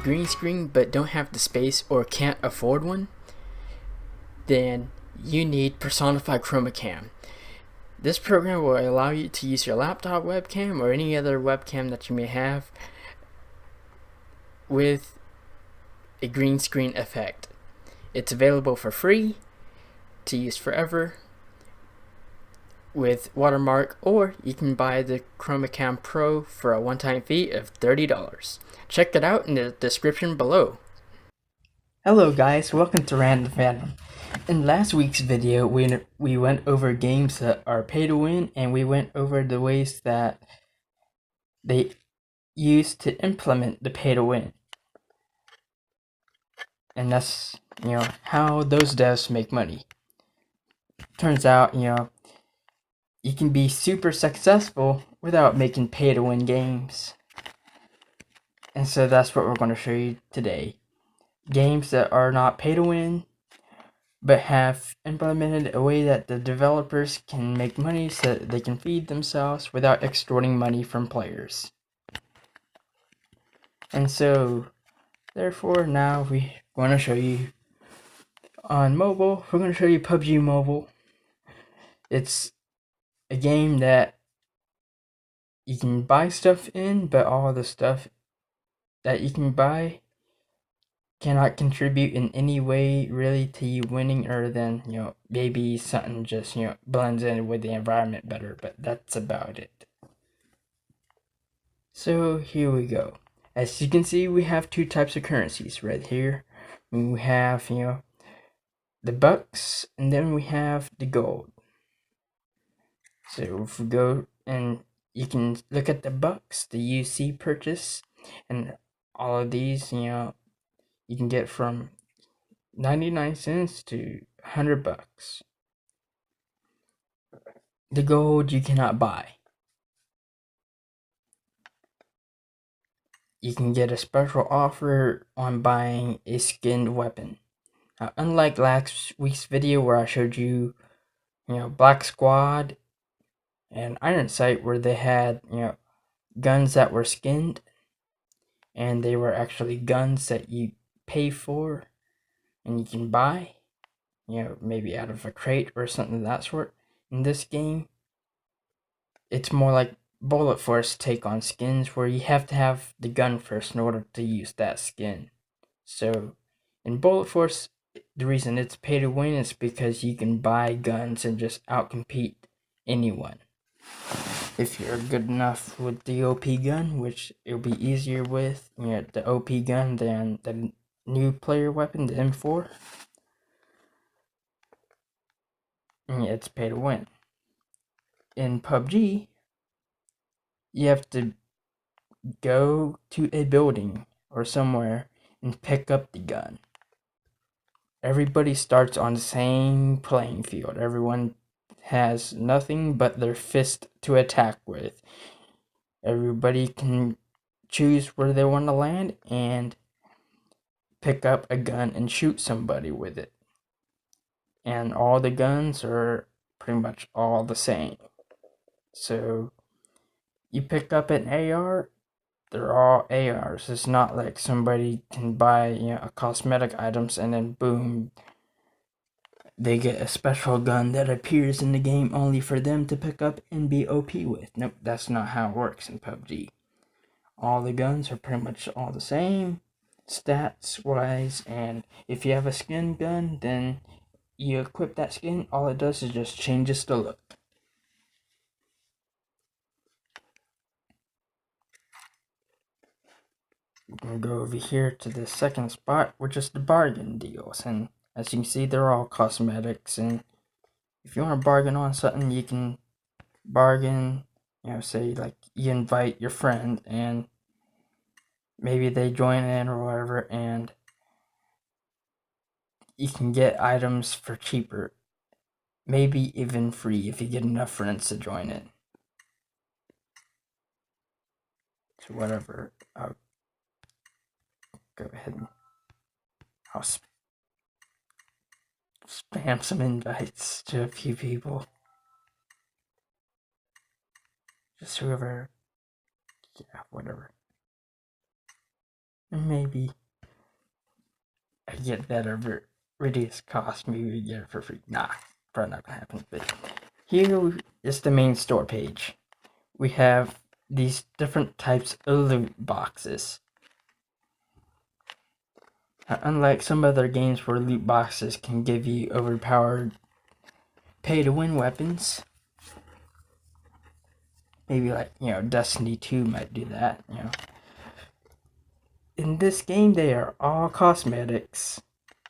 green screen but don't have the space or can't afford one, then you need Personify Chromacam. This program will allow you to use your laptop webcam or any other webcam that you may have with a green screen effect. It's available for free to use forever with watermark, or you can buy the Chromacam Pro for a one-time fee of $30. Check it out in the description below. Hello guys, welcome to Random Fandom. In last week's video, we went over games that are pay to win, and we went over the ways that they use to implement the pay to win. And that's, how those devs make money. Turns out, you can be super successful without making pay to win games. And so that's what we're going to show you today. Games that are not pay to win, but have implemented a way that the developers can make money so that they can feed themselves without extorting money from players. And so, therefore, now we're going to show you on mobile. We're going to show you PUBG Mobile. It's a game that you can buy stuff in, but all the stuff that you can buy cannot contribute in any way really to you winning, other than maybe something just blends in with the environment better, but that's about it. So here we go. As you can see, we have two types of currencies right here. We have the bucks, and then we have the gold. So if we go, and you can look at the bucks, the UC purchase, and all of these you can get from 99 cents to $100. The gold you cannot buy. You can get a special offer on buying a skinned weapon. Now, unlike last week's video where I showed you, Black Squad and Iron Sight, where they had, guns that were skinned, and they were actually guns that you pay for and you can buy, maybe out of a crate or something of that sort. In this game, it's more like Bullet Force take on skins, where you have to have the gun first in order to use that skin. So in Bullet Force, the reason it's pay to win is because you can buy guns and just outcompete anyone. If you're good enough with the OP gun, which it'll be easier with the OP gun than the new player weapon, the M4, it's pay to win. In PUBG, you have to go to a building or somewhere and pick up the gun. Everybody starts on the same playing field. Everyone has nothing but their fist to attack with. Everybody can choose where they want to land and pick up a gun and shoot somebody with it. And all the guns are pretty much all the same. So you pick up an AR, they're all ARs. It's not like somebody can buy a cosmetic items and then boom, they get a special gun that appears in the game only for them to pick up and be OP with. Nope, that's not how it works in PUBG. All the guns are pretty much all the same, stats wise, and if you have a skin gun, then you equip that skin, all it does is just changes the look. We're going to go over here to the second spot, which is the bargain deals, and as you can see, they're all cosmetics, and if you want to bargain on something, you can bargain, say like you invite your friend and maybe they join in or whatever, and you can get items for cheaper, maybe even free if you get enough friends to join in. So whatever, I'll go ahead and I'll spam some invites to a few people. Just whoever, yeah, whatever. And maybe I get that at reduced cost. Maybe we get it for free. Nah, probably not gonna happen. But here is the main store page. We have these different types of loot boxes. Unlike some other games where loot boxes can give you overpowered pay-to-win weapons, maybe like, Destiny 2 might do that, In this game, they are all cosmetics.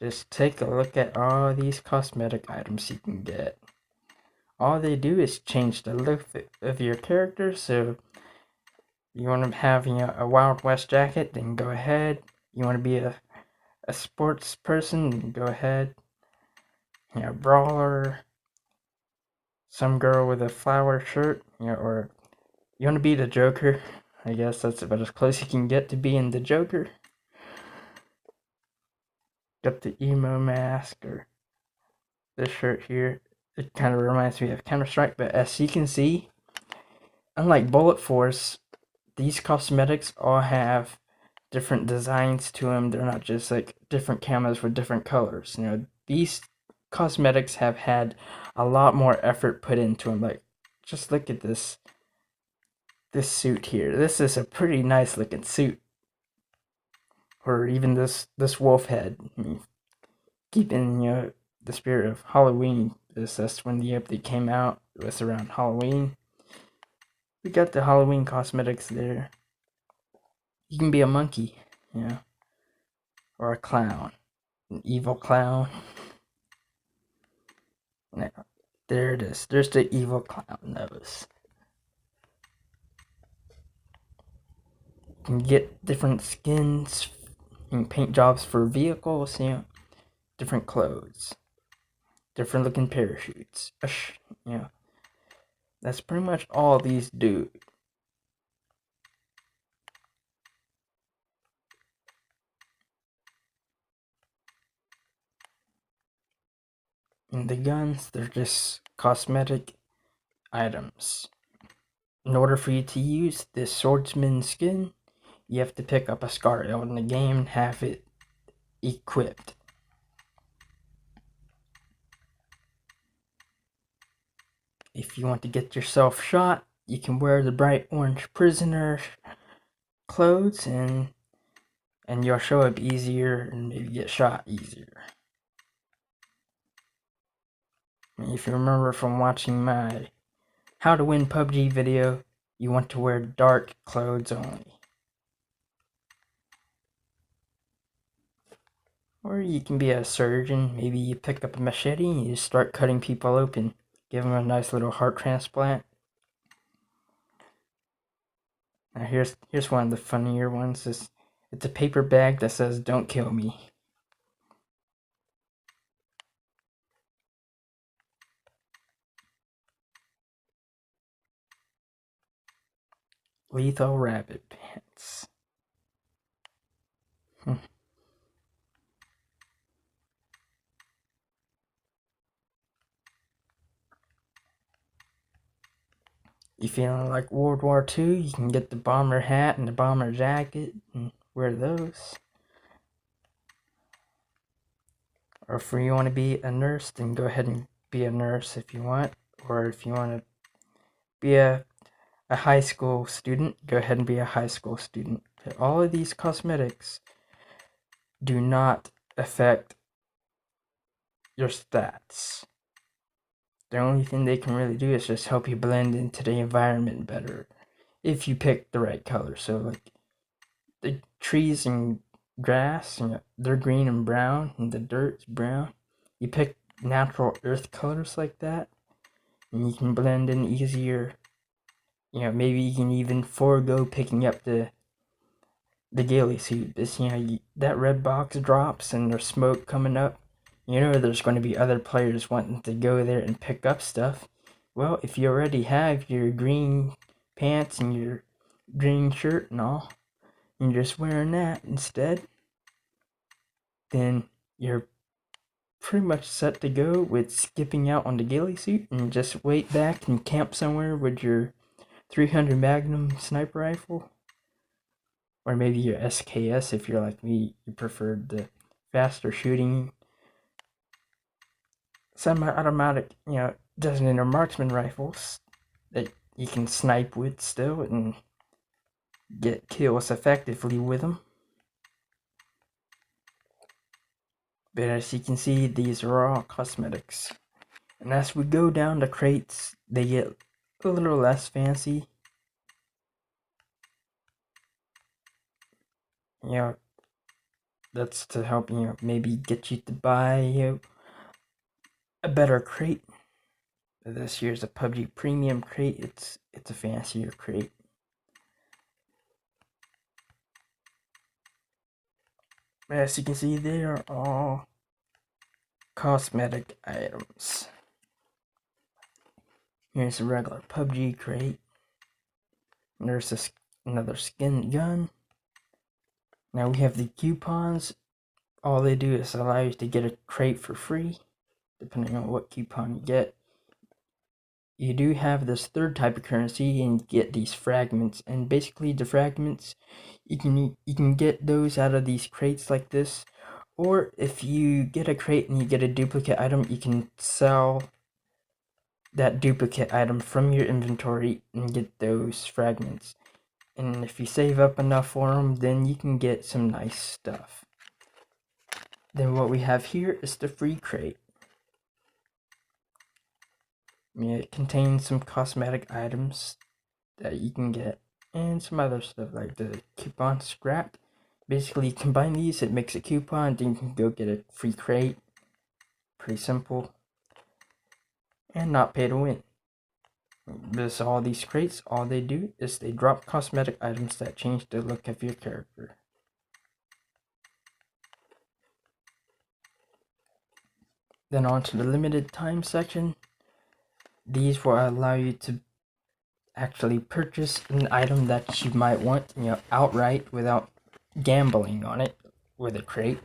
Just take a look at all these cosmetic items you can get. All they do is change the look of your character, so you want to have, a Wild West jacket, then go ahead. You want to be a sports person, go ahead. Brawler, some girl with a flower shirt, or you want to be the Joker. I guess that's about as close you can get to being the Joker. Got the emo mask, or this shirt here. It kind of reminds me of Counter-Strike, but as you can see, unlike Bullet Force, these cosmetics all have different designs to them. They're not just like different camos with different colors. These cosmetics have had a lot more effort put into them. Like, just look at this suit here. This is a pretty nice looking suit. Or even this wolf head. Keeping the spirit of Halloween. That's when the update came out. It was around Halloween. We got the Halloween cosmetics there. You can be a monkey, or a clown, an evil clown. Now, there it is. There's the evil clown nose. You can get different skins and paint jobs for vehicles, different clothes, different looking parachutes. That's pretty much all these do. And the guns, they're just cosmetic items. In order for you to use this swordsman skin, you have to pick up a scar in the game and have it equipped. If you want to get yourself shot, you can wear the bright orange prisoner clothes and you'll show up easier and maybe get shot easier. If you remember from watching my How to Win PUBG video, you want to wear dark clothes only. Or you can be a surgeon. Maybe you pick up a machete and you start cutting people open. Give them a nice little heart transplant. Now here's one of the funnier ones. It's a paper bag that says, "Don't kill me." Lethal rabbit pants. You feeling like World War II? You can get the bomber hat and the bomber jacket and wear those. Or if you want to be a nurse, then go ahead and be a nurse if you want. Or if you want to be a high school student, go ahead and be a high school student. All of these cosmetics do not affect your stats. The only thing they can really do is just help you blend into the environment better if you pick the right color. So like the trees and grass, they're green and brown, and the dirt's brown. You pick natural earth colors like that, and you can blend in easier. Maybe you can even forego picking up the ghillie suit. This, that red box drops and there's smoke coming up. There's going to be other players wanting to go there and pick up stuff. Well, if you already have your green pants and your green shirt and all, and you're just wearing that instead, then you're pretty much set to go with skipping out on the ghillie suit and just wait back and camp somewhere with your 300 Magnum sniper rifle. or maybe your SKS if you're like me, you prefer the faster shooting semi-automatic, designated marksman rifles that you can snipe with still and get kills effectively with them. But as you can see, these are all cosmetics. And as we go down the crates, they get a little less fancy. That's to help, maybe get you to buy, a better crate. This here's a PUBG premium crate. It's a fancier crate. As you can see, they are all cosmetic items. Here's a regular PUBG crate. And there's another skin gun. Now we have the coupons. All they do is allow you to get a crate for free, depending on what coupon you get. You do have this third type of currency and get these fragments, and basically the fragments, you can get those out of these crates like this, or if you get a crate and you get a duplicate item, you can sell that duplicate item from your inventory and get those fragments. And if you save up enough for them, then you can get some nice stuff. Then what we have here is the free crate. It contains some cosmetic items that you can get and some other stuff like the coupon scrap. Basically, you combine these, it makes a coupon, then you can go get a free crate. Pretty simple. And not pay to win. Because all these crates, all they do is they drop cosmetic items that change the look of your character. Then on to the limited time section. These will allow you to actually purchase an item that you might want, outright without gambling on it with a crate.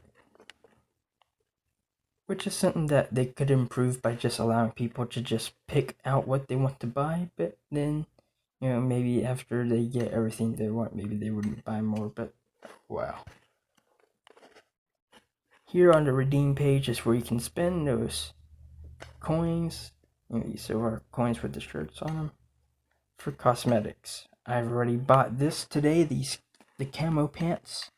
Which is something that they could improve by just allowing people to just pick out what they want to buy, but then, maybe after they get everything they want, maybe they wouldn't buy more, but wow. Here on the redeem page is where you can spend those coins, these silver coins with the shirts on them, for cosmetics. I've already bought this today, the camo pants,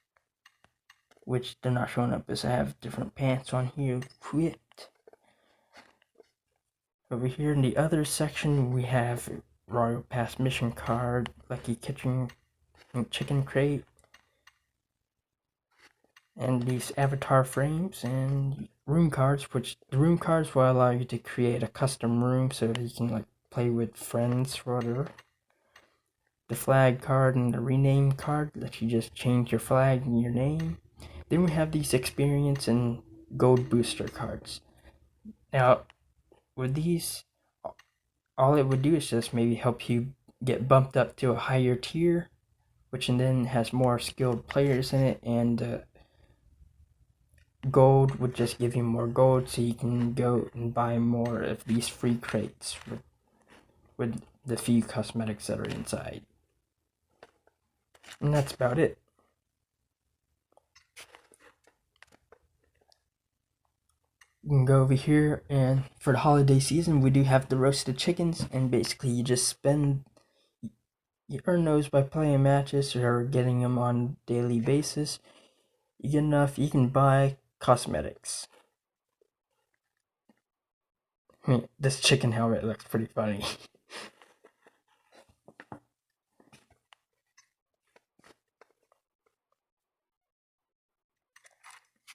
which they're not showing up as I have different pants on here equipped. Over here in the other section, we have Royal Pass mission card, Lucky Kitchen chicken crate, and these avatar frames and room cards, which the room cards will allow you to create a custom room so that you can play with friends or whatever. The flag card and the rename card lets you just change your flag and your name. Then we have these experience and gold booster cards. Now, with these, all it would do is just maybe help you get bumped up to a higher tier, which then has more skilled players in it, and gold would just give you more gold, so you can go and buy more of these free crates with the few cosmetics that are inside. And that's about it. You can go over here, and for the holiday season, we do have the roasted chickens, and basically you just you earn those by playing matches or getting them on a daily basis. You get enough, you can buy cosmetics. This chicken helmet looks pretty funny.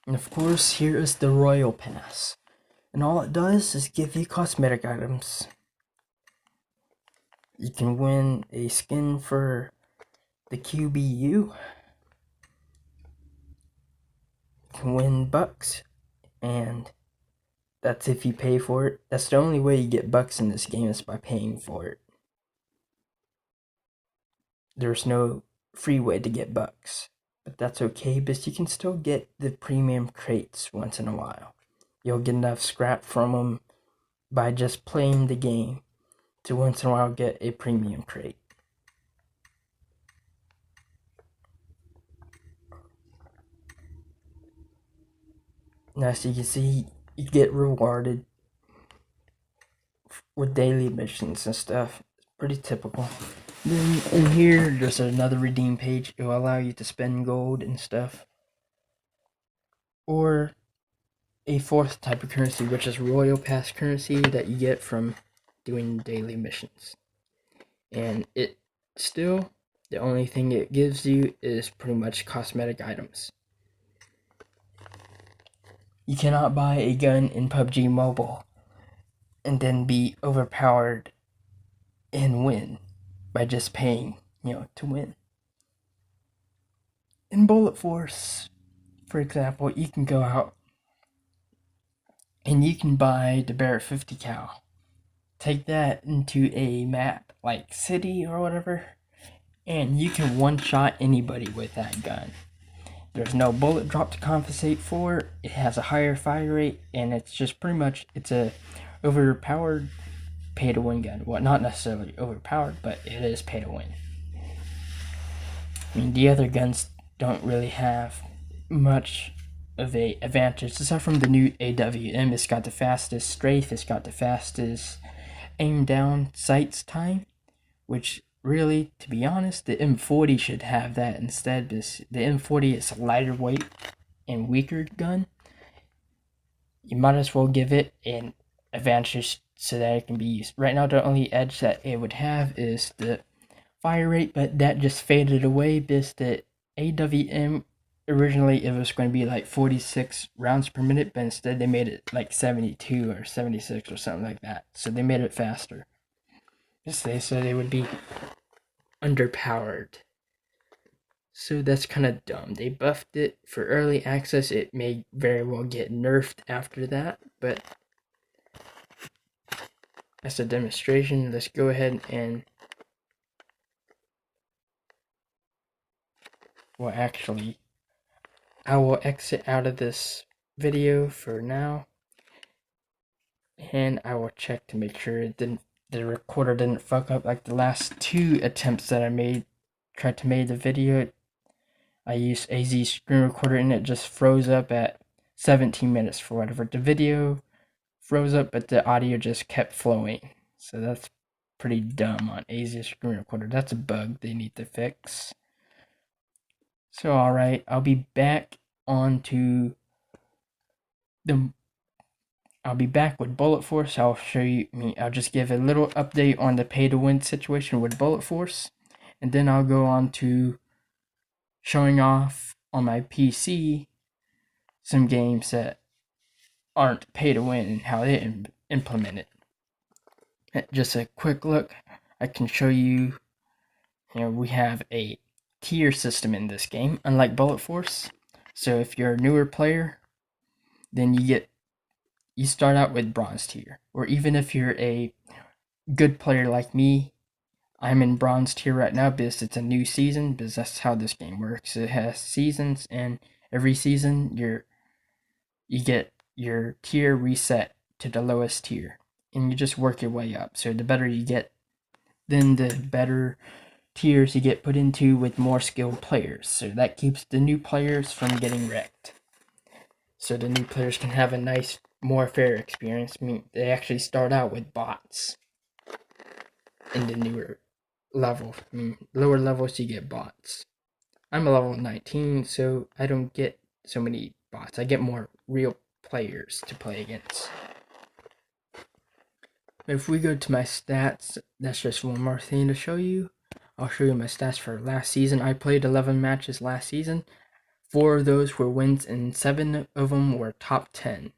And of course, here is the Royal Pass. And all it does is give you cosmetic items. You can win a skin for the QBU. You can win bucks, and that's if you pay for it. That's the only way you get bucks in this game, is by paying for it. There's no free way to get bucks. But that's okay, because you can still get the premium crates once in a while. You'll get enough scrap from them by just playing the game to once in a while get a premium crate. Now, as you can see, you get rewarded with daily missions and stuff. It's pretty typical. Then in here, there's another redeem page. It will allow you to spend gold and stuff. Or a fourth type of currency, which is Royal Pass currency that you get from doing daily missions. And it still, the only thing it gives you is pretty much cosmetic items. You cannot buy a gun in PUBG Mobile and then be overpowered and win by just paying, to win. In Bullet Force, for example, you can go out and you can buy the Barrett 50 cal. Take that into a map like City or whatever, and you can one-shot anybody with that gun. There's no bullet drop to compensate for it. It has a higher fire rate, and it's just pretty much, it's a overpowered pay-to-win gun. Well, not necessarily overpowered, but it is pay-to-win. I mean, the other guns don't really have much of a advantage, aside from the new AWM. It's got the fastest strafe, it's got the fastest aim down sights time, which really, to be honest, the M40 should have that instead. Because the M40 is a lighter weight and weaker gun. You might as well give it an advantage so that it can be used. Right now, the only edge that it would have is the fire rate, but that just faded away because the AWM, originally it was going to be like 46 rounds per minute, but instead they made it like 72 or 76 or something like that. So they made it faster. Just they said it would be underpowered. So that's kind of dumb. They buffed it for early access. It may very well get nerfed after that, but as a demonstration, let's go ahead and I will exit out of this video for now, and I will check to make sure the recorder didn't fuck up like the last two attempts that I tried to make the video. I used AZ screen recorder and it just froze up at 17 minutes for whatever. The video froze up, but the audio just kept flowing. So that's pretty dumb on AZ screen recorder. That's a bug they need to fix. So alright, I'll be back with Bullet Force. I'll show you, I'll just give a little update on the pay to win situation with Bullet Force, and then I'll go on to showing off on my PC some games that aren't pay to win and how they implement it. Just a quick look, I can show you, we have a tier system in this game, unlike Bullet Force. So if you're a newer player, then you start out with bronze tier. Or even if you're a good player like me, I'm in bronze tier right now because it's a new season, because that's how this game works. It has seasons, and every season you get your tier reset to the lowest tier, and you just work your way up. So the better you get, then the better tiers you get put into with more skilled players. So that keeps the new players from getting wrecked. So the new players can have a nice, more fair experience. They actually start out with bots in the newer level. Lower levels you get bots. I'm a level 19, so I don't get so many bots. I get more real players to play against. If we go to my stats, that's just one more thing to show you. I'll show you my stats for last season. I played 11 matches last season. 4 of those were wins, and 7 of them were top 10.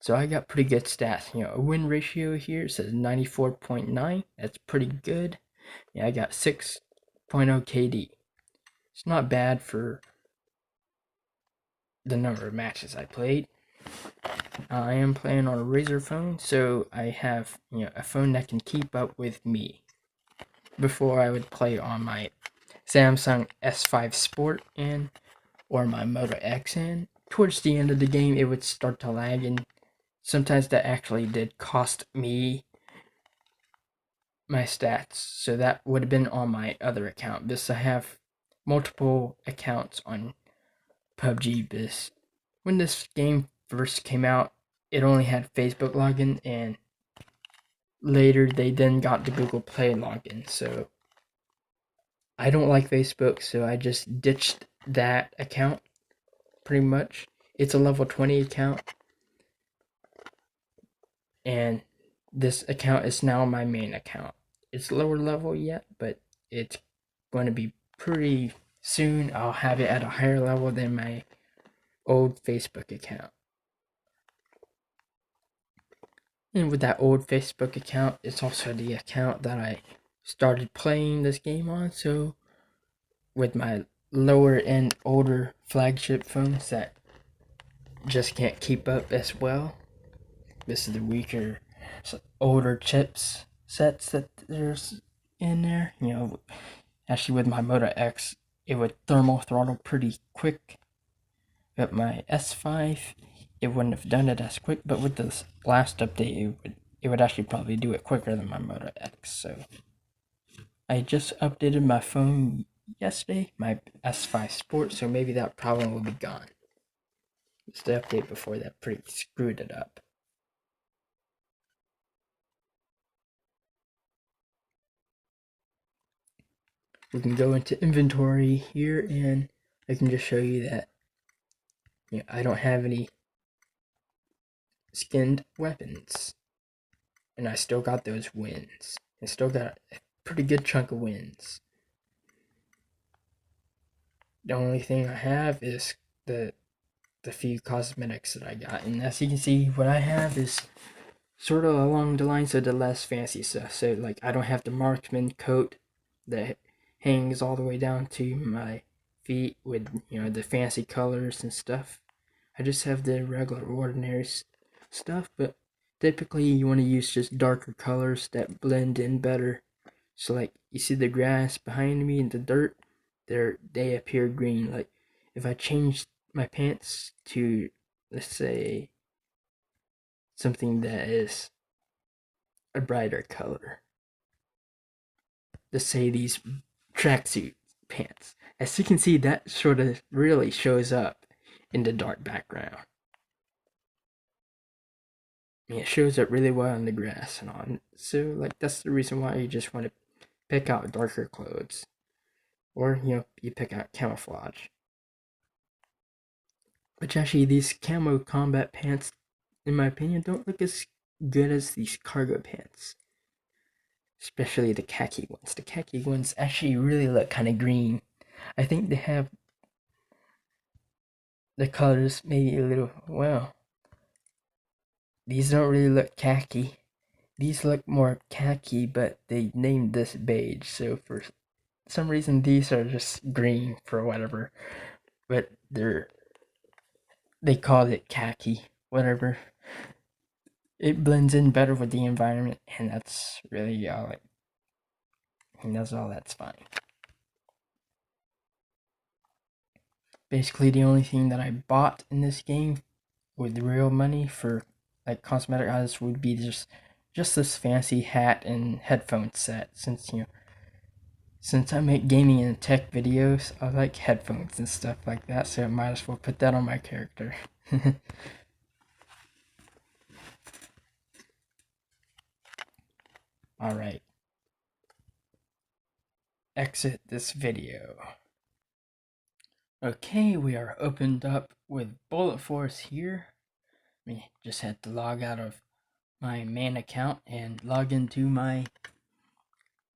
So I got pretty good stats. A win ratio here says 94.9. That's pretty good. I got 6.0 KD. It's not bad for the number of matches I played. I am playing on a Razer phone, so I have a phone that can keep up with me. Before I would play on my Samsung S5 Sport or my Moto X, and towards the end of the game it would start to lag, and sometimes that actually did cost me my stats. So that would have been on my other account. I have multiple accounts on PUBG. when this game first came out, it only had Facebook login, and later they then got the Google Play login. So I don't like Facebook, so I just ditched that account pretty much. It's a level 20 account, and this account is now my main account. It's lower level yet, but it's going to be pretty soon. I'll have it at a higher level than my old Facebook account. And with that old Facebook account, it's also the account that I started playing this game on. So with my lower end older flagship phones that just can't keep up as well, this is the weaker older chips sets that there's in there. You know, actually with my Moto X, it would thermal throttle pretty quick. But my S5, it wouldn't have done it as quick, but with this last update, it would actually probably do it quicker than my Moto X. So I just updated my phone yesterday, my S5 Sport, so maybe that problem will be gone. It's the update before that pretty screwed it up. We can go into inventory here, and I can just show you that I don't have any skinned weapons, and I still got those wins. I still got a pretty good chunk of wins. The only thing I have is the few cosmetics that I got, and as you can see, what I have is sort of along the lines of the less fancy stuff. So like, I don't have the marksman coat that hangs all the way down to my feet with the fancy colors and stuff. I just have the regular ordinary stuff, but typically you want to use just darker colors that blend in better. So like, you see the grass behind me and the dirt, they appear green. Like if I change my pants to, let's say, something that is a brighter color, let's say these tracksuit pants, as you can see, that sort of really shows up in the dark background. I mean, it shows up really well in the grass and all. So like, that's the reason why you just want to pick out darker clothes, or you pick out camouflage. Which actually, these camo combat pants, in my opinion, don't look as good as these cargo pants. Especially the khaki ones. The khaki ones actually really look kind of green. I think they have the colors maybe a little, well, these don't really look khaki. These look more khaki, but they named this beige, so for some reason these are just green for whatever. But they call it khaki, whatever. It blends in better with the environment, and that's really all that's fine. Basically, the only thing that I bought in this game with real money for like cosmetic items would be just this fancy hat and headphone set. Since I make gaming and tech videos, I like headphones and stuff like that, so I might as well put that on my character. Alright. Exit this video. Okay, we are opened up with Bullet Force here. I just had to log out of my main account and log into my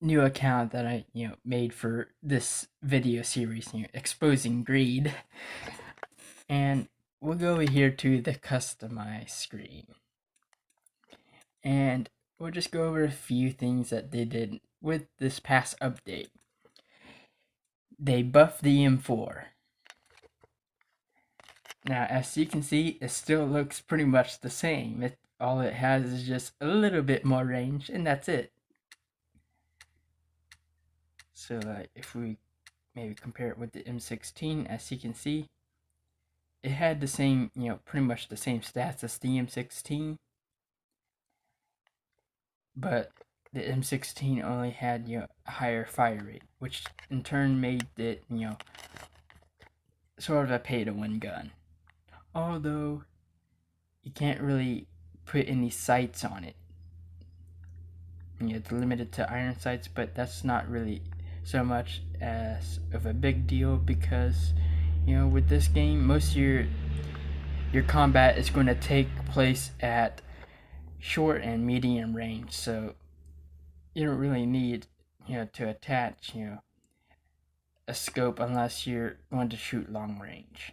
new account that I made for this video series, exposing greed. And we'll go over here to the customize screen, and we'll just go over a few things that they did with this past update. They buffed the M4. Now, as you can see, it still looks pretty much the same. All it has is just a little bit more range, and that's it. So if we maybe compare it with the M16, as you can see, it had the same, pretty much the same stats as the M16, but the M16 only had a higher fire rate, which in turn made it sort of a pay-to-win gun. although you can't really put any sights on it. It's limited to iron sights, but that's not really so much as of a big deal because, with this game, most of your combat is going to take place at short and medium range, so you don't really need, to attach, a scope unless you're going to shoot long range.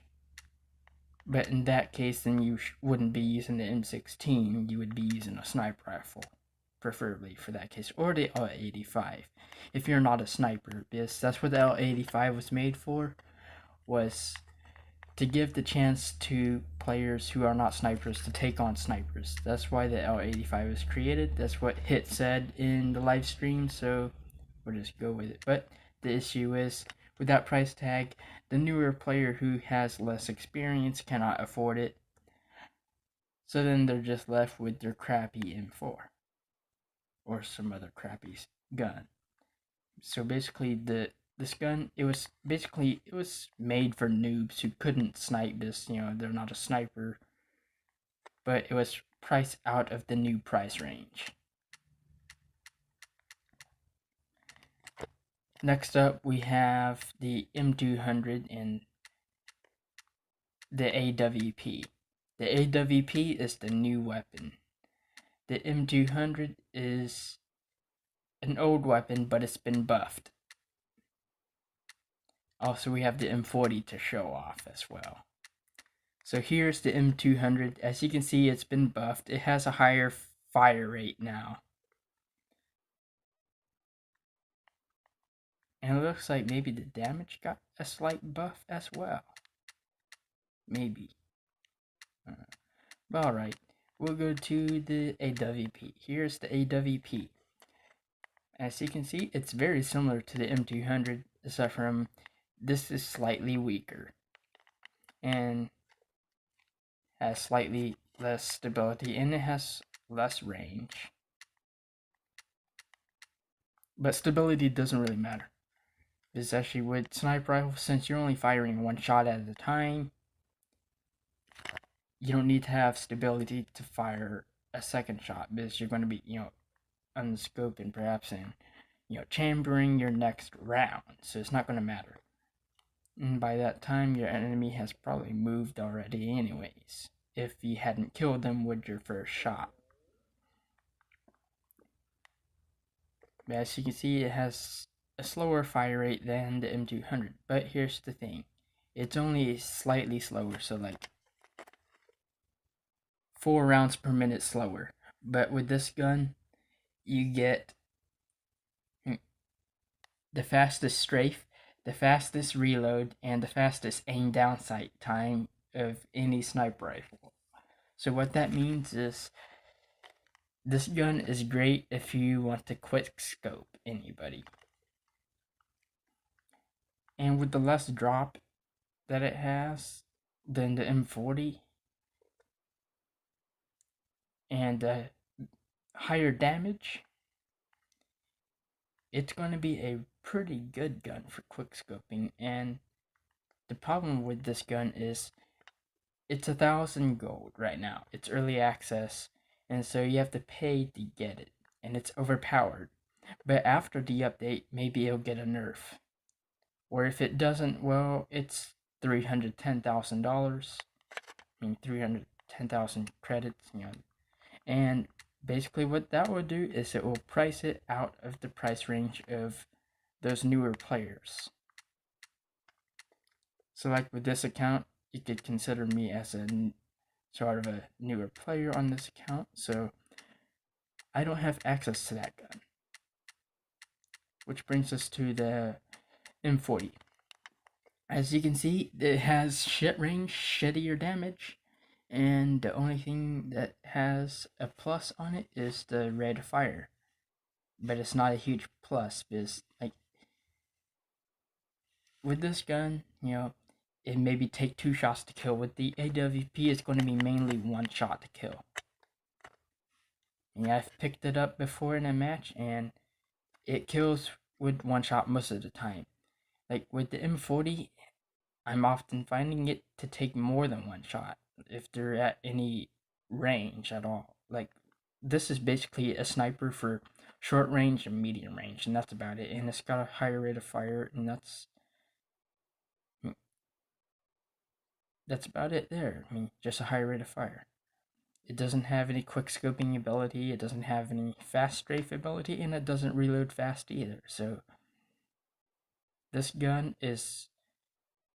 But in that case, then you wouldn't be using the M16, you would be using a sniper rifle, preferably for that case, or the AllttA if you're not a sniper, because that's what the AllttA was made for, was to give the chance to players who are not snipers to take on snipers. That's why the AllttA was created. That's what Hit said in the live stream, so we'll just go with it. But the issue is, with that price tag, the newer player who has less experience cannot afford it. So then they're just left with their crappy M4 or some other crappy gun. So basically, this gun, it was made for noobs who couldn't snipe this. They're not a sniper, but it was priced out of the new price range. Next up, we have the M200 and the AWP. The AWP is the new weapon. The M200 is an old weapon, but it's been buffed. Also, we have the M40 to show off as well. So here's the M200. As you can see, it's been buffed. It has a higher fire rate now. And it looks like maybe the damage got a slight buff as well. Maybe. But alright, we'll go to the AWP. Here's the AWP. As you can see, it's very similar to the M200, except from this is slightly weaker and has slightly less stability, and it has less range. But stability doesn't really matter. It's actually with sniper rifle, since you're only firing one shot at a time, you don't need to have stability to fire a second shot, because you're going to be, on the scope and perhaps in, chambering your next round, so it's not going to matter. And by that time, your enemy has probably moved already anyways, if you hadn't killed them with your first shot. As you can see, it has a slower fire rate than the M200, but here's the thing. It's only slightly slower, so like 4 rounds per minute slower. But with this gun, you get the fastest strafe, the fastest reload, and the fastest aim down sight time of any sniper rifle. So what that means is, this gun is great if you want to quick scope anybody. And with the less drop that it has than the M40, and the higher damage, it's going to be a pretty good gun for quick scoping. And the problem with this gun is it's 1,000 gold right now. It's early access, and so you have to pay to get it, and it's overpowered. But after the update, maybe it'll get a nerf. Or if it doesn't, well, it's $310,000. 310,000 credits, And basically what that will do is it will price it out of the price range of those newer players. So like with this account, you could consider me as a sort of a newer player on this account, so I don't have access to that gun. Which brings us to the M40. As you can see, it has shit range, shittier damage, and the only thing that has a plus on it is the red fire. But it's not a huge plus, because like with this gun, it maybe take 2 shots to kill. With the AWP, it's going to be mainly 1 shot to kill. And I've picked it up before in a match, and it kills with 1 shot most of the time. Like with the M40, I'm often finding it to take more than 1 shot. if they're at any range at all. Like, this is basically a sniper for short range and medium range, and that's about it. And it's got a higher rate of fire, and that's about it there. I mean, just a higher rate of fire. It doesn't have any quick scoping ability, it doesn't have any fast strafe ability, and it doesn't reload fast either. So this gun is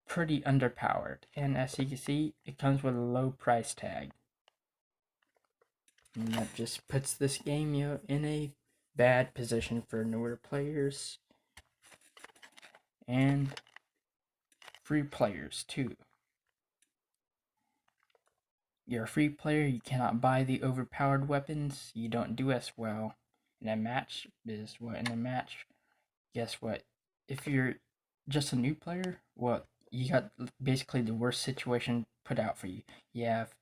pretty underpowered, and as you can see, it comes with a low price tag. And that just puts this game, in a bad position for newer players and free players too. You're a free player, you cannot buy the overpowered weapons, you don't do as well in a match. Guess what? If you're just a new player, well, you got basically the worst situation put out for you. You have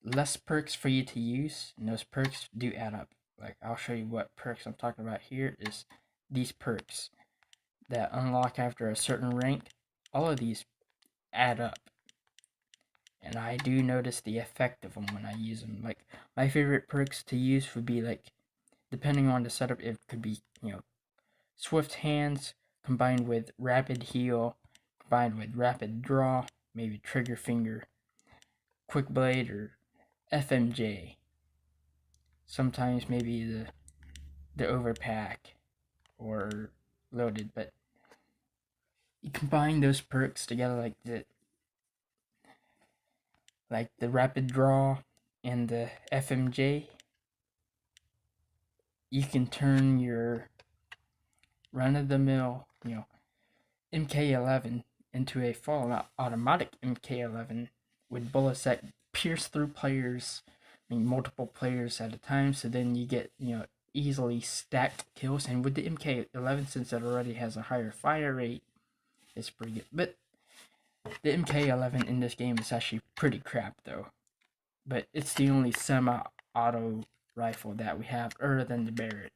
less perks for you to use, and those perks do add up. Like, I'll show you what perks I'm talking about here. Is these perks that unlock after a certain rank. All of these add up, and I do notice the effect of them when I use them. Like, my favorite perks to use would be, like, depending on the setup, it could be, Swift Hands combined with Rapid Heal, combined with Rapid Draw, maybe Trigger Finger, Quick Blade, or FMJ. Sometimes maybe the Overpack or Loaded, but you combine those perks together, like the Rapid Draw and the FMJ, you can turn your run-of-the-mill, MK11 into a full automatic MK11 with bullets that pierce through players, multiple players at a time, so then you get, easily stacked kills. And with the MK11, since it already has a higher fire rate, it's pretty good. But the MK11 in this game is actually pretty crap though. But it's the only semi-auto rifle that we have, other than the Barrett.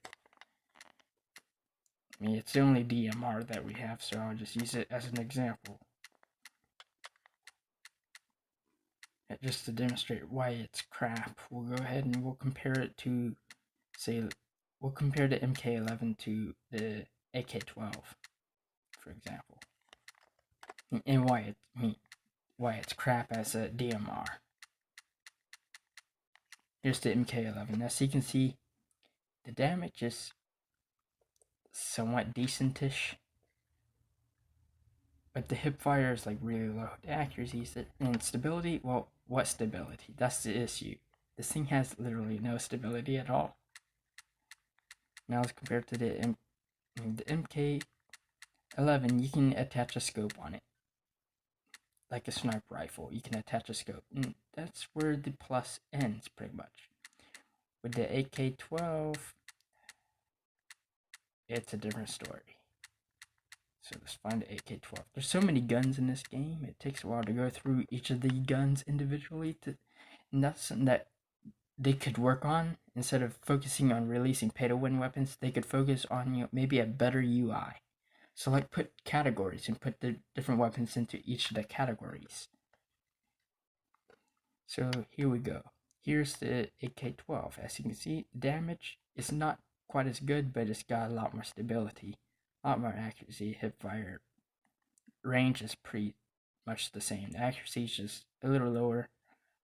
It's the only DMR that we have, so I'll just use it as an example. Just to demonstrate why it's crap, we'll go ahead and we'll compare it to, we'll compare the MK11 to the AK-12, for example. And why it's crap as a DMR. Here's the MK11. As you can see, the damage is somewhat decentish, but the hip fire is like really low. The accuracy is it, and stability. Well, what stability? That's the issue. This thing has literally no stability at all. Now let's compare it to the MK11. You can attach a scope on it, like a sniper rifle. You can attach a scope, and that's where the plus ends pretty much. With the AK-12, it's a different story. So let's find the AK-12. There's so many guns in this game, it takes a while to go through each of the guns individually, and that's something that they could work on. Instead of focusing on releasing pay-to-win weapons, they could focus on, maybe a better UI. So, like, put categories and put the different weapons into each of the categories. So here we go. Here's the AK-12. As you can see, damage is not quite as good, but it's got a lot more stability, a lot more accuracy, hip fire. Range is pretty much the same. The accuracy is just a little lower,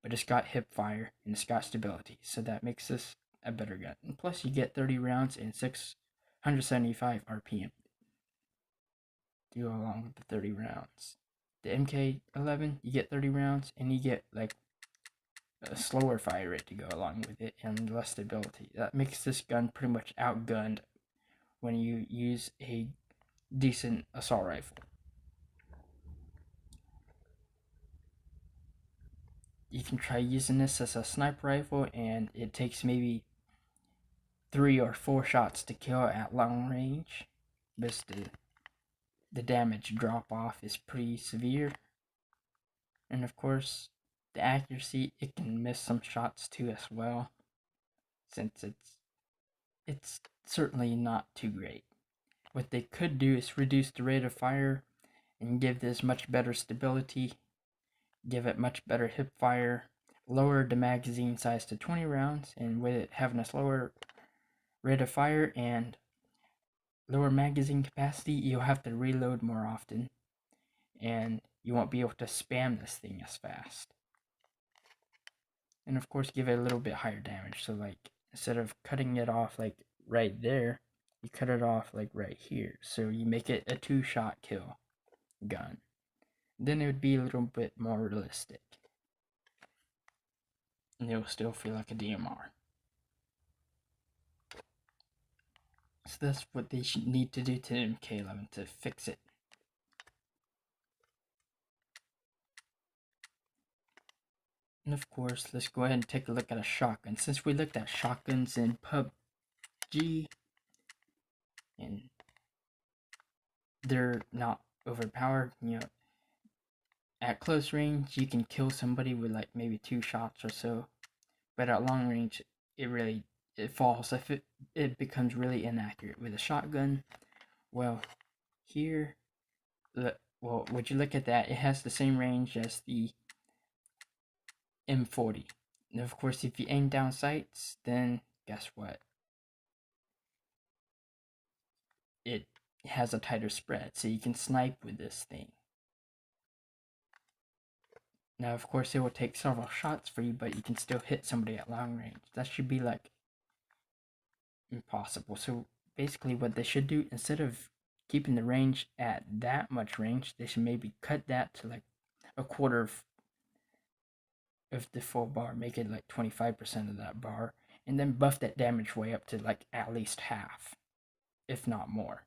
but it's got hip fire and it's got stability, so that makes this a better gun. And plus, you get 30 rounds and 675 RPM to go along with the 30 rounds. The MK11, you get 30 rounds and you get like a slower fire rate to go along with it and less stability. That makes this gun pretty much outgunned when you use a decent assault rifle. You can try using this as a sniper rifle, and it takes maybe 3 or 4 shots to kill at long range. But the damage drop off is pretty severe, and of course the accuracy, it can miss some shots too as well, since it's certainly not too great. What they could do is reduce the rate of fire and give this much better stability, give it much better hip fire, lower the magazine size to 20 rounds, and with it having a slower rate of fire and lower magazine capacity, you'll have to reload more often, and you won't be able to spam this thing as fast. And of course, give it a little bit higher damage. So like, instead of cutting it off like right there, you cut it off like right here. So you make it a 2-shot kill gun. Then it would be a little bit more realistic. And it will still feel like a DMR. So that's what they should need to do to MK11 to fix it. And of course, let's go ahead and take a look at a shotgun. Since we looked at shotguns in PUBG, and they're not overpowered, you know, at close range, you can kill somebody with like maybe 2 shots or so. But at long range, it falls. If it becomes really inaccurate. With a shotgun, well, here, well, would you look at that? It has the same range as the M40. And of course, if you aim down sights, then guess what? It has a tighter spread, so you can snipe with this thing. Now, of course, it will take several shots for you, but you can still hit somebody at long range. That should be like impossible. So basically what they should do, instead of keeping the range at that much range, they should maybe cut that to like a quarter of the full bar, make it like 25% of that bar, and then buff that damage way up to like at least half, if not more.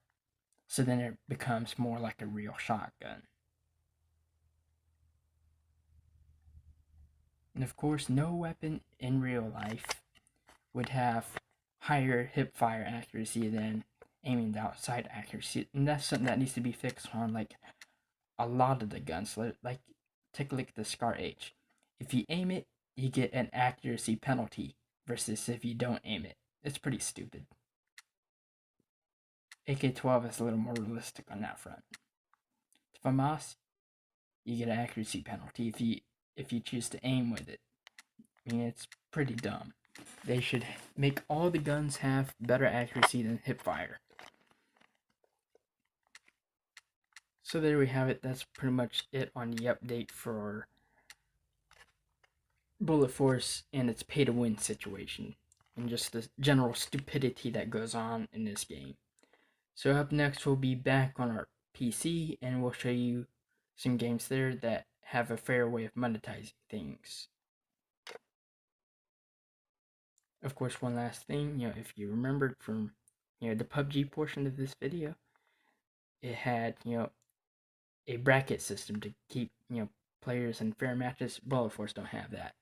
So then it becomes more like a real shotgun. And of course, no weapon in real life would have higher hip fire accuracy than aiming down sight accuracy, and that's something that needs to be fixed on like a lot of the guns. Like, take a look at the Scar H. If you aim it, you get an accuracy penalty, versus if you don't aim it. It's pretty stupid. AK-12 is a little more realistic on that front. FAMAS, you get an accuracy penalty if you choose to aim with it. I mean, it's pretty dumb. They should make all the guns have better accuracy than hip fire. So there we have it. That's pretty much it on the update for Bullet Force and its pay-to-win situation, and just the general stupidity that goes on in this game. So up next, we'll be back on our PC, and we'll show you some games there that have a fair way of monetizing things. Of course, one last thing, you know, if you remembered from, you know, the PUBG portion of this video, it had, you know, a bracket system to keep, you know, players in fair matches. Bullet Force don't have that.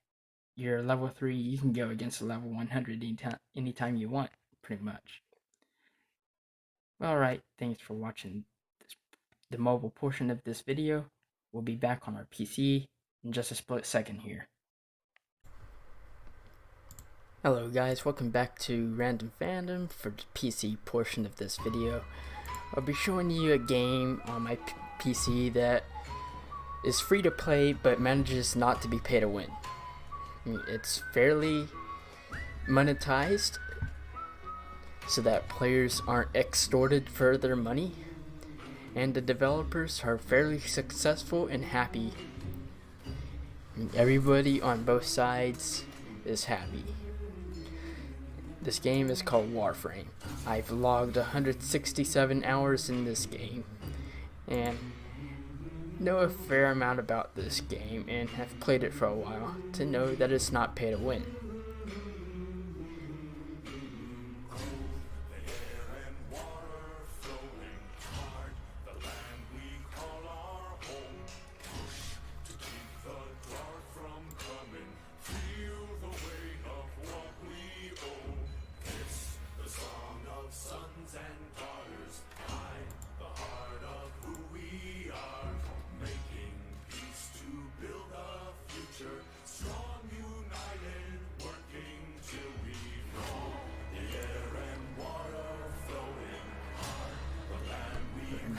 You're level 3, you can go against a level 100 anytime you want, pretty much. Alright, thanks for watching the mobile portion of this video. We'll be back on our PC in just a split second here. Hello guys, welcome back to Random Fandom for the PC portion of this video. I'll be showing you a game on my PC that is free to play but manages not to be pay to win. It's fairly monetized so that players aren't extorted for their money, and the developers are fairly successful and happy. Everybody on both sides is happy. This game is called Warframe. I've logged 167 hours in this game and know a fair amount about this game and have played it for a while to know that it's not pay to win.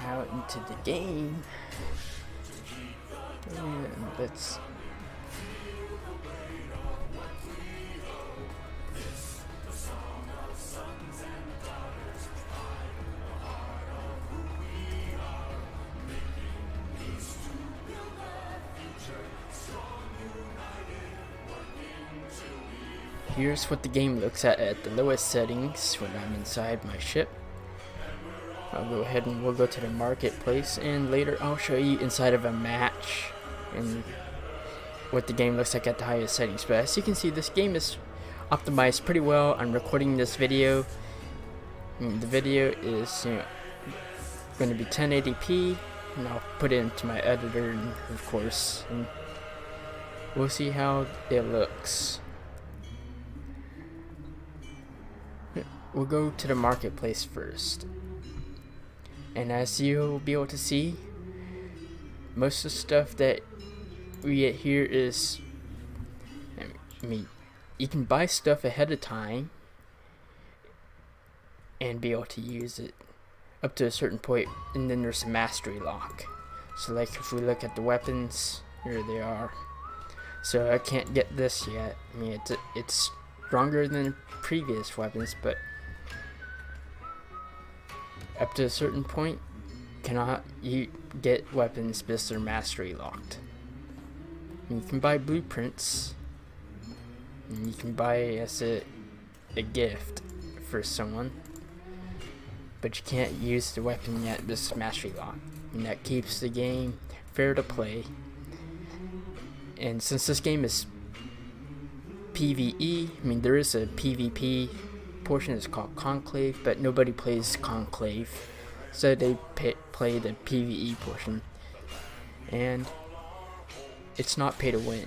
Out into the game. And let's. Here's what the game looks at the lowest settings when I'm inside my ship. I'll go ahead and we'll go to the marketplace, and later I'll show you inside of a match and what the game looks like at the highest settings. But as you can see, this game is optimized pretty well. I'm recording this video. The video is going to be 1080p, and I'll put it into my editor, and of course, and we'll see how it looks. We'll go to the marketplace first, and as you'll be able to see, most of the stuff that we get here is, I mean, you can buy stuff ahead of time and be able to use it up to a certain point, and then there's a mastery lock. So like if we look at the weapons, here they are. So I can't get this yet. I mean, it's stronger than previous weapons, but up to a certain point, cannot you get weapons because they're mastery locked. And you can buy blueprints, and you can buy as a gift for someone, but you can't use the weapon yet because it's mastery locked. And that keeps the game fair to play. And since this game is PvE, I mean, there is a PvP portion that's called Conclave, but nobody plays Conclave, so they play the PvE portion, and it's not pay to win.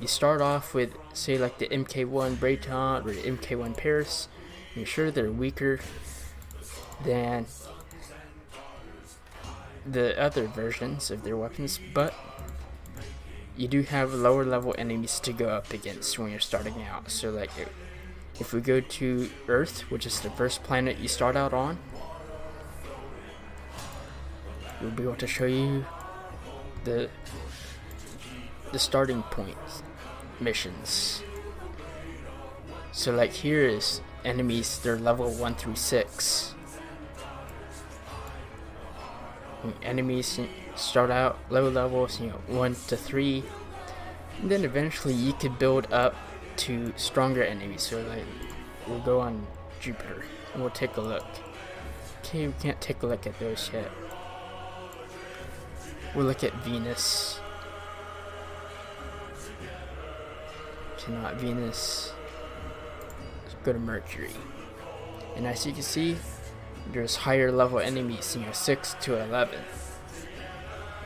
You start off with, say, like the MK1 Breton or the MK1 Paris. You're sure they're weaker than the other versions of their weapons, but you do have lower level enemies to go up against when you're starting out. So like if we go to Earth, which is the first planet you start out on, we'll be able to show you the starting point missions. So like here is enemies, they're level 1 through 6. And enemies start out low levels, 1 to 3, and then eventually you could build up to stronger enemies. So like we'll go on Jupiter and we'll take a look. Okay, we can't take a look at those yet. We'll look at Venus. Cannot Venus. Let's go to Mercury. And as you can see, there's higher level enemies, 6 to 11.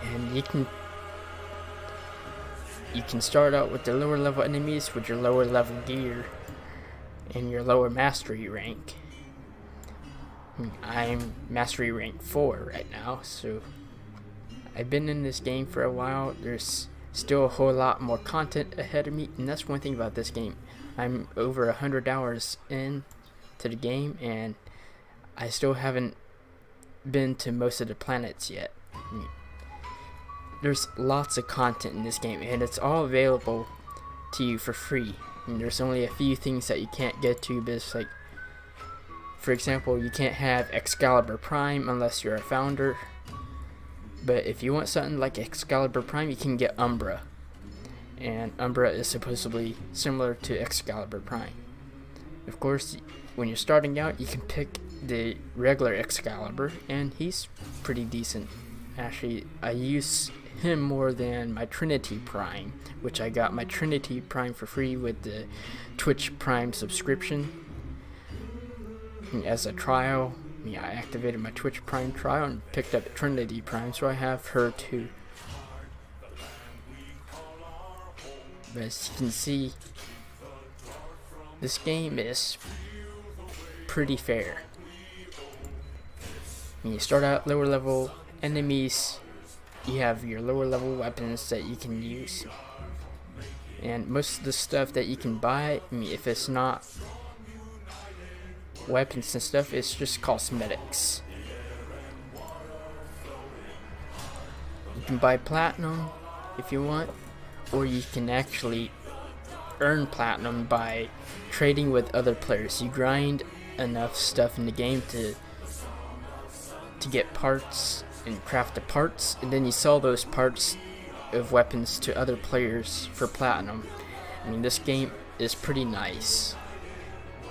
And you can start out with the lower level enemies with your lower level gear and your lower mastery rank. I'm mastery rank 4 right now, so I've been in this game for a while. There's still a whole lot more content ahead of me, and that's one thing about this game. I'm over 100 hours in to the game, and I still haven't been to most of the planets yet. There's lots of content in this game, and it's all available to you for free. And there's only a few things that you can't get to, because, like, for example, you can't have Excalibur Prime unless you're a founder. But if you want something like Excalibur Prime, you can get Umbra. And Umbra is supposedly similar to Excalibur Prime. Of course, when you're starting out, you can pick the regular Excalibur, and he's pretty decent. Actually, I use him more than my Trinity Prime, which I got my Trinity Prime for free with the Twitch Prime subscription. As a trial, I activated my Twitch Prime trial and picked up Trinity Prime, so I have her too. But as you can see, this game is pretty fair. When you start out lower level enemies, you have your lower level weapons that you can use. And most of the stuff that you can buy, if it's not weapons and stuff, it's just cosmetics. You can buy platinum, if you want, or you can actually earn platinum by trading with other players. You grind enough stuff in the game to get parts and craft the parts, and then you sell those parts of weapons to other players for platinum. I mean, this game is pretty nice.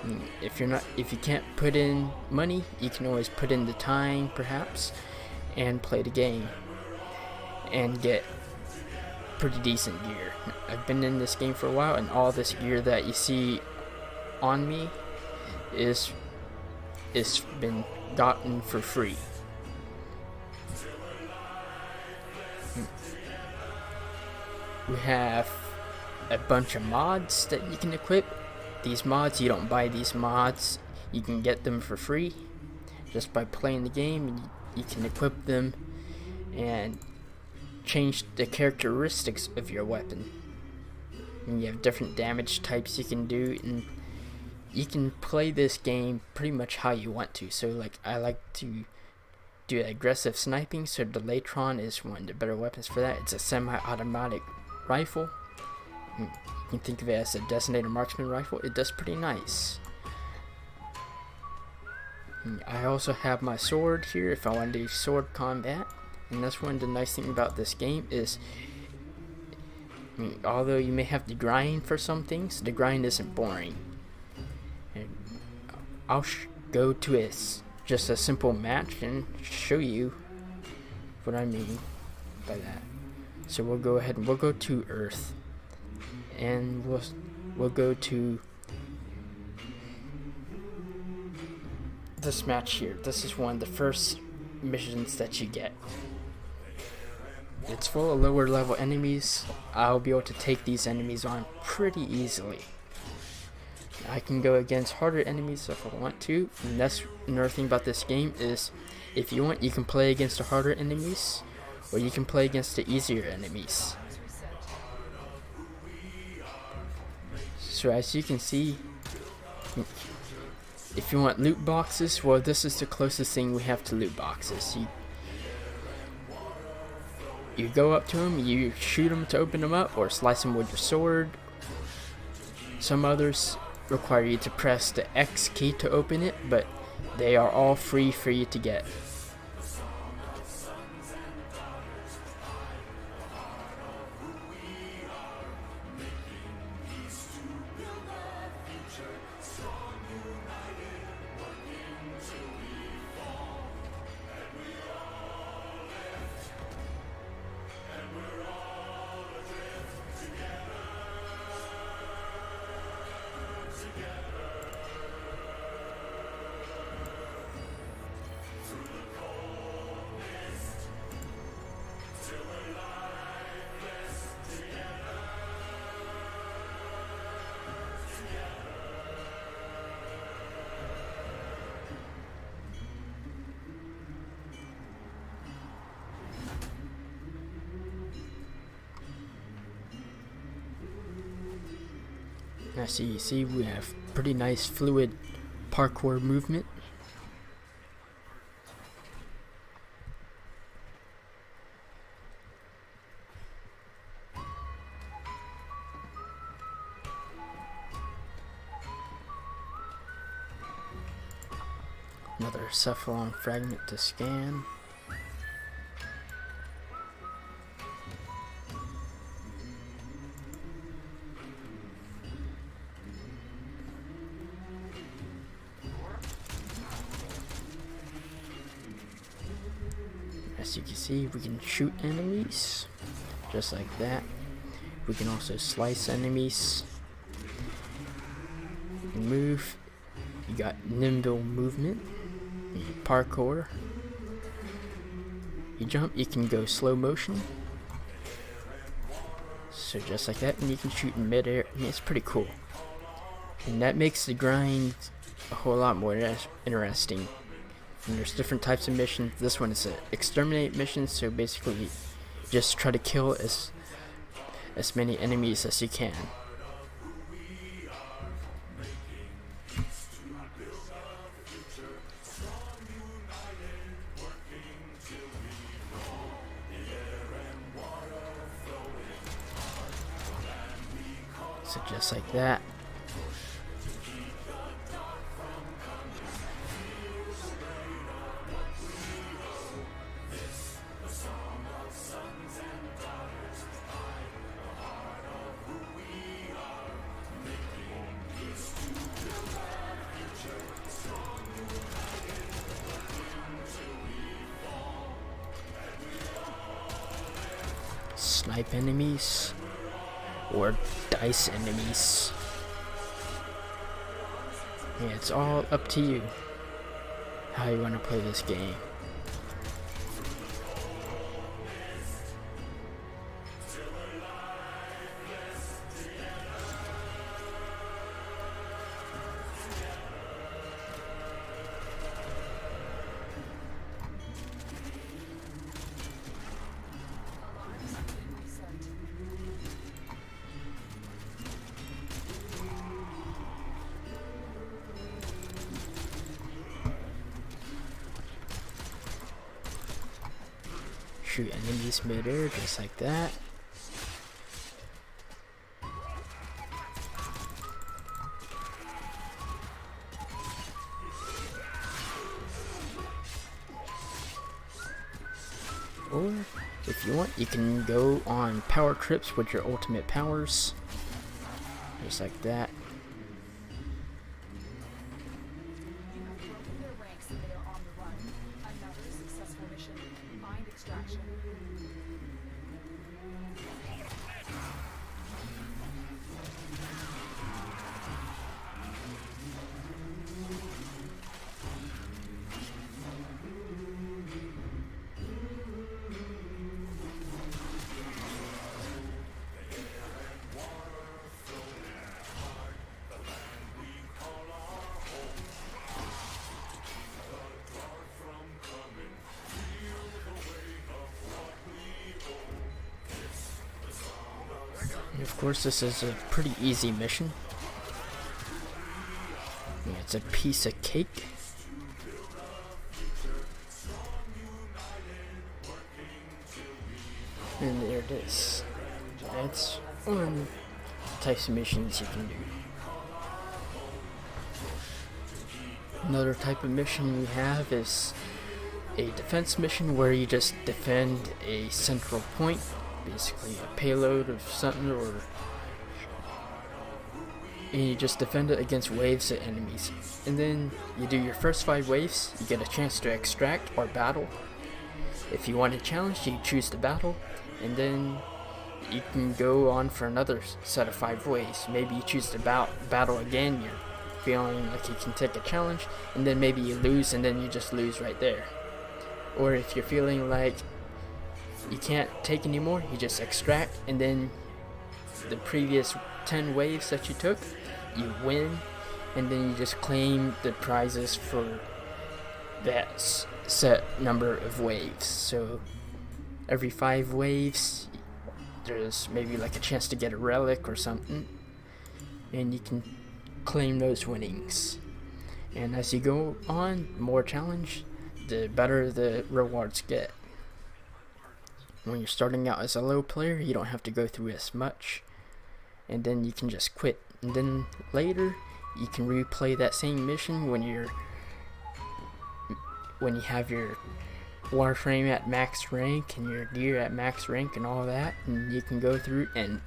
I mean, if you can't put in money, you can always put in the time, perhaps, and play the game and get pretty decent gear. I've been in this game for a while, and all this gear that you see on me is been gotten for free. We have a bunch of mods that you can equip. These mods, you don't buy these mods, you can get them for free just by playing the game, and you can equip them and change the characteristics of your weapon. And you have different damage types you can do, and you can play this game pretty much how you want to. So like, I like to do aggressive sniping, so the Latron is one of the better weapons for that. It's a semi-automatic rifle. You can think of it as a designated marksman rifle. It does pretty nice. I also have my sword here if I want to do sword combat, and that's one of the nice things about this game is, I mean, although you may have to grind for some things, the grind isn't boring. And I'll go to just a simple match and show you what I mean by that. So we'll go ahead and we'll go to Earth, and we'll go to this match here. This is one of the first missions that you get. It's full of lower level enemies. I'll be able to take these enemies on pretty easily. I can go against harder enemies if I want to, and that's another thing about this game is, if you want, you can play against the harder enemies, or you can play against the easier enemies. So as you can see, if you want loot boxes, well, this is the closest thing we have to loot boxes. You go up to them, you shoot them to open them up, or slice them with your sword. Some others require you to press the X key to open it, but they are all free for you to get. Now you see we have pretty nice fluid parkour movement. Another cephalon fragment to scan. As you can see, we can shoot enemies just like that. We can also slice enemies and move. You got nimble movement, parkour. You jump, you can go slow motion. So just like that, and you can shoot in midair. I mean, it's pretty cool. And that makes the grind a whole lot more interesting. And there's different types of missions. This one is an exterminate mission, so basically just try to kill as many enemies as you can. So just like that. Snipe enemies or dice enemies. Yeah, it's all up to you how you want to play this game. Shoot enemies mid-air just like that. Or if you want, you can go on power trips with your ultimate powers. Just like that. And of course, this is a pretty easy mission. It's a piece of cake. And there it is. That's one of the types of missions you can do. Another type of mission we have is a defense mission where you just defend a central point, basically a payload of something, and you just defend it against waves of enemies. And then you do your first 5 waves, you get a chance to extract or battle. If you want a challenge, you choose to battle, and then you can go on for another set of 5 waves. Maybe you choose to battle again, you're feeling like you can take a challenge, and then maybe you lose, and then you just lose right there. Or if you're feeling like you can't take anymore, you just extract, and then the previous 10 waves that you took, you win, and then you just claim the prizes for that set number of waves. So every 5 waves, there's maybe like a chance to get a relic or something, and you can claim those winnings. And as you go on, more challenge, the better the rewards get. When you're starting out as a low player, you don't have to go through as much, and then you can just quit. And then later, you can replay that same mission when you have your Warframe at max rank and your gear at max rank and all that, and you can go through and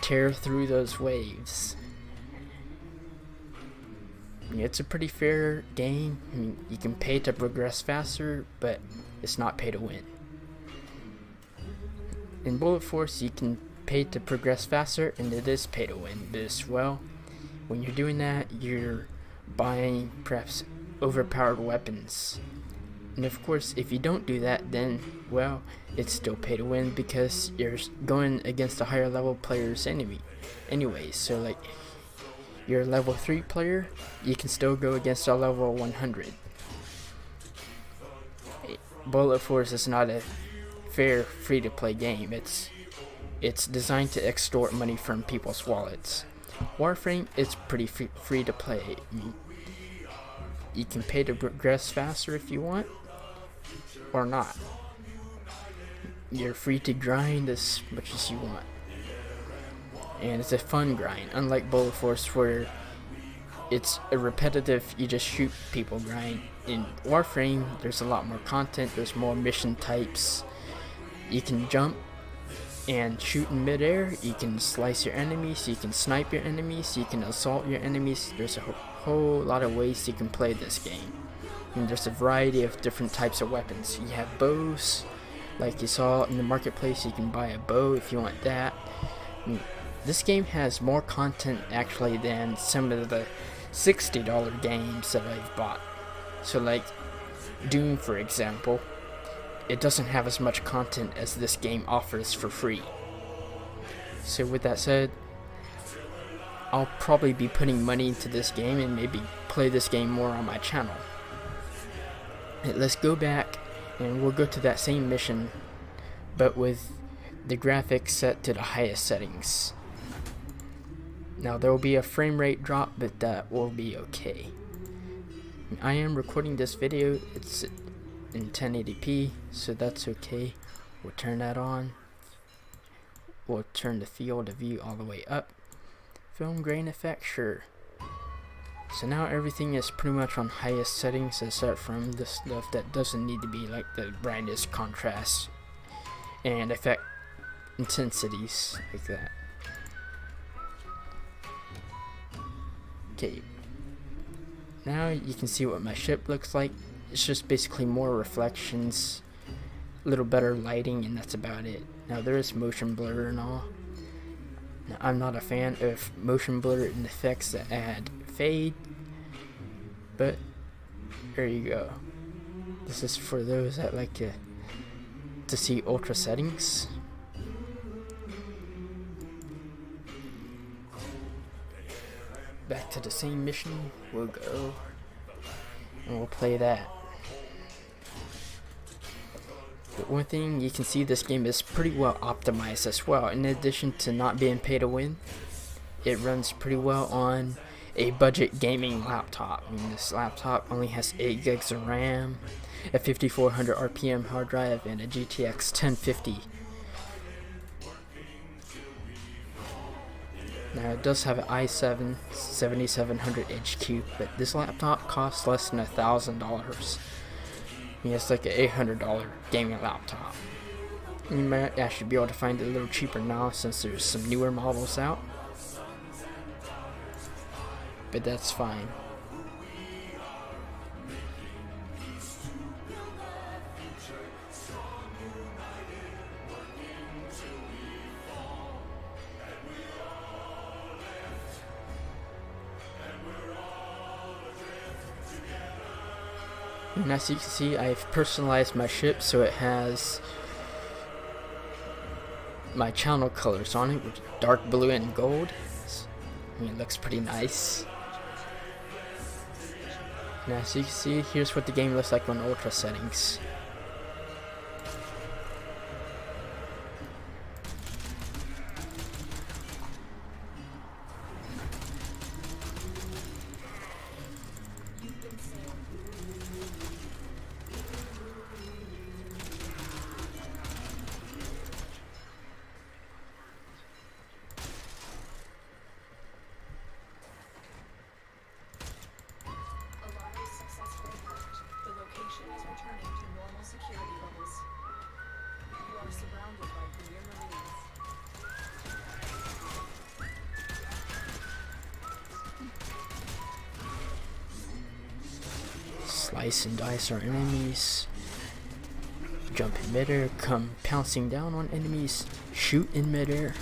tear through those waves. It's a pretty fair game. I mean, you can pay to progress faster, but it's not pay to win. In Bullet Force, you can pay to progress faster, and it is pay to win. But as well, when you're doing that, you're buying perhaps overpowered weapons. And of course, if you don't do that, then, well, it's still pay to win because you're going against a higher level player's anyway. So like, you're a level 3 player, you can still go against a level 100. Bullet Force is not a fair free-to-play game. It's designed to extort money from people's wallets. Warframe is pretty free to play. You can pay to progress faster if you want, or not. You're free to grind as much as you want. and it's a fun grind, unlike Bullet Force where it's a repetitive, you just shoot people grind. In Warframe, there's a lot more content, there's more mission types. You can jump and shoot in midair, you can slice your enemies, you can snipe your enemies, you can assault your enemies. There's a whole lot of ways you can play this game. And there's a variety of different types of weapons. You have bows, like you saw in the marketplace, you can buy a bow if you want that. This game has more content actually than some of the $60 games that I've bought. So like Doom, for example, it doesn't have as much content as this game offers for free. So with that said, I'll probably be putting money into this game and maybe play this game more on my channel. Let's go back and we'll go to that same mission, but with the graphics set to the highest settings. Now there will be a frame rate drop, but that will be okay. I am recording this video, it's in 1080p, so that's okay. We'll turn that on. We'll turn the field of view all the way up. Film grain effect, sure. So now everything is pretty much on highest settings except from the stuff that doesn't need to be, like the brightness, contrast, and effect intensities like that. Okay, now you can see what my ship looks like. It's just basically more reflections, a little better lighting, and that's about it. Now there is motion blur and all. Now, I'm not a fan of motion blur and effects that add fade, but there you go. This is for those that like to see ultra settings. Back to the same mission, we'll go and we'll play that. But one thing you can see, this game is pretty well optimized as well. In addition to not being pay to win, it runs pretty well on a budget gaming laptop. I mean, this laptop only has 8 gigs of RAM, a 5400 RPM hard drive, and a GTX 1050. Now it does have an i7 7700 HQ, but this laptop costs less than $1,000. I mean, it's like an $800 gaming laptop. You might actually be able to find it a little cheaper now since there's some newer models out, but that's fine. And as you can see, I've personalized my ship so it has my channel colors on it, which are dark blue and gold. I mean, it looks pretty nice. And as you can see, here's what the game looks like on ultra settings. Slice and dice our enemies, jump in midair, come pouncing down on enemies, shoot in midair.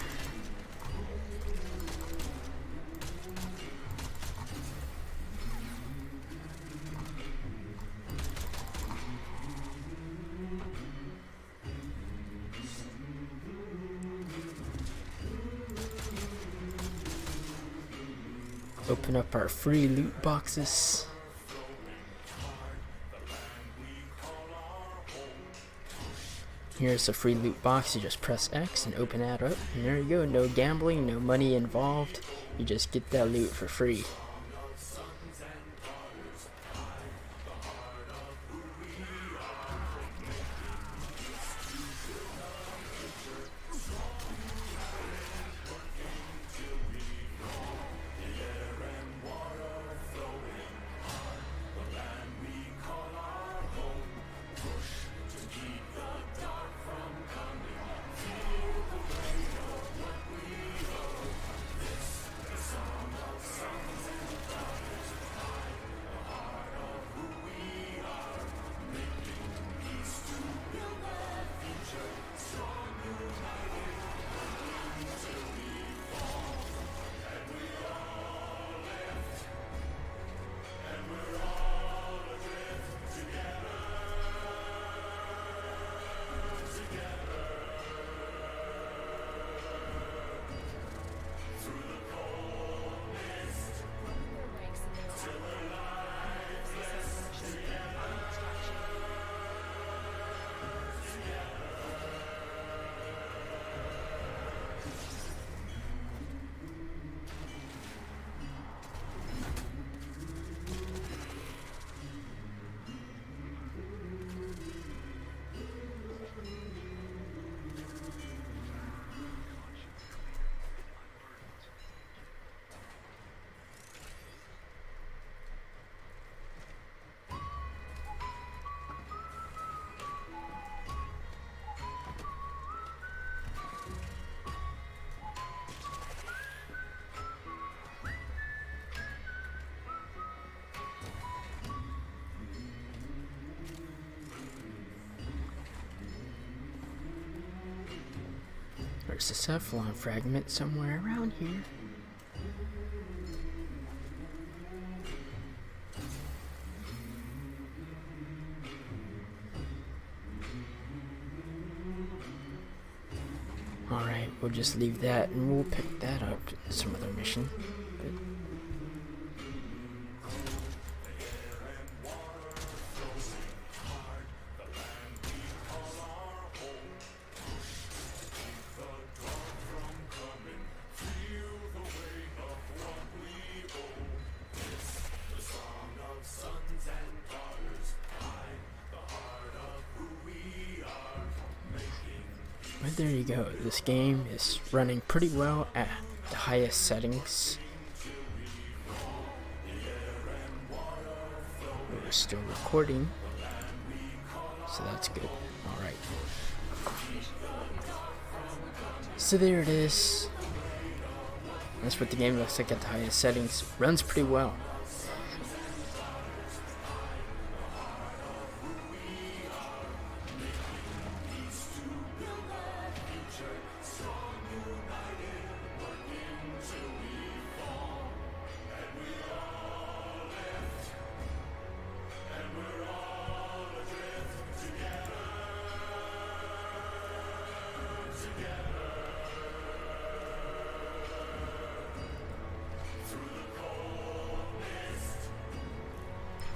Open up our free loot boxes. Here's a free loot box. You just press X and open that up, and there you go. No gambling, no money involved. You just get that loot for free. There's a cephalon fragment somewhere around here. Alright, we'll just leave that and we'll pick that up in some other mission. But there you go, this game is running pretty well at the highest settings. We're still recording, so that's good. Alright. So there it is. That's what the game looks like at the highest settings. Runs pretty well.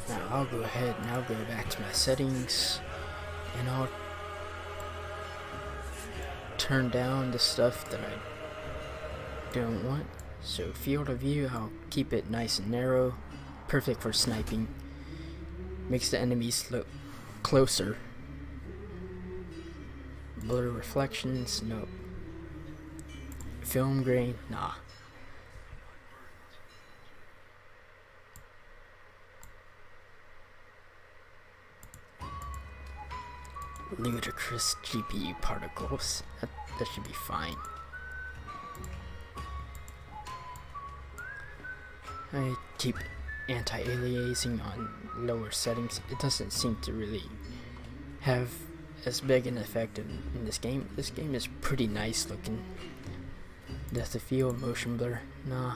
Now I'll go ahead and I'll go back to my settings and I'll turn down the stuff that I don't want. So field of view, I'll keep it nice and narrow, perfect for sniping. Makes the enemies look closer. Blur reflections, nope. Film grain, nah. Ludicrous GPU particles. That should be fine. I keep anti-aliasing on lower settings. It doesn't seem to really have as big an effect in this game. This game is pretty nice looking. Depth of field, motion blur, nah.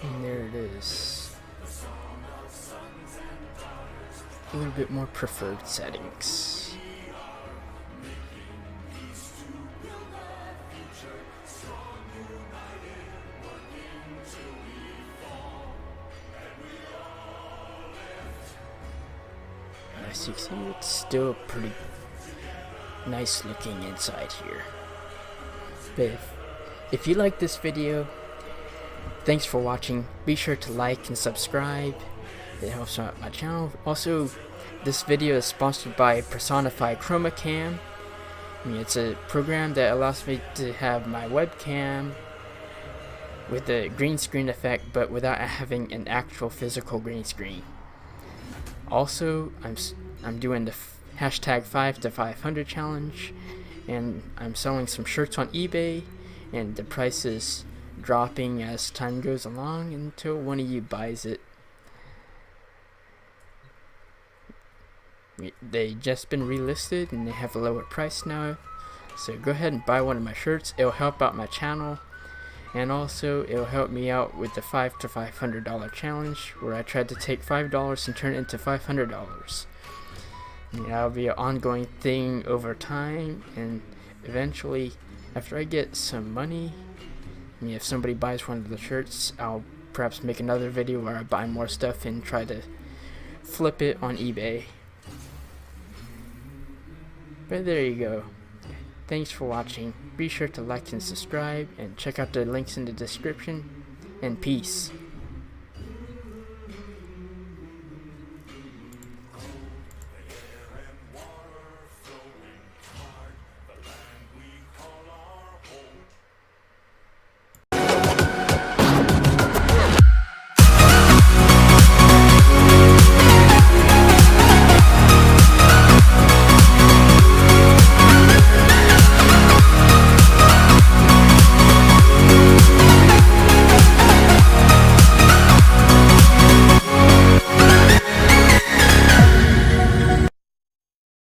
And there it is. A little bit more preferred settings. As you can see, it's still pretty nice looking inside here. But if you like this video, thanks for watching. Be sure to like and subscribe. It helps out my channel. Also, this video is sponsored by Personify Chromacam. It's a program that allows me to have my webcam with a green screen effect, but without having an actual physical green screen. Also, I'm doing the hashtag 5 to 500 challenge, and I'm selling some shirts on eBay, and the price is dropping as time goes along until one of you buys it. They just been relisted and they have a lower price now, so go ahead and buy one of my shirts. It'll help out my channel, and also it'll help me out with the $5 to $500 challenge, where I tried to take $5 and turn it into $500. That'll be an ongoing thing over time, and eventually After I get some money, I mean, if somebody buys one of the shirts, I'll perhaps make another video where I buy more stuff and try to flip it on eBay. But there you go. Thanks for watching. Be sure to like and subscribe and check out the links in the description. And peace.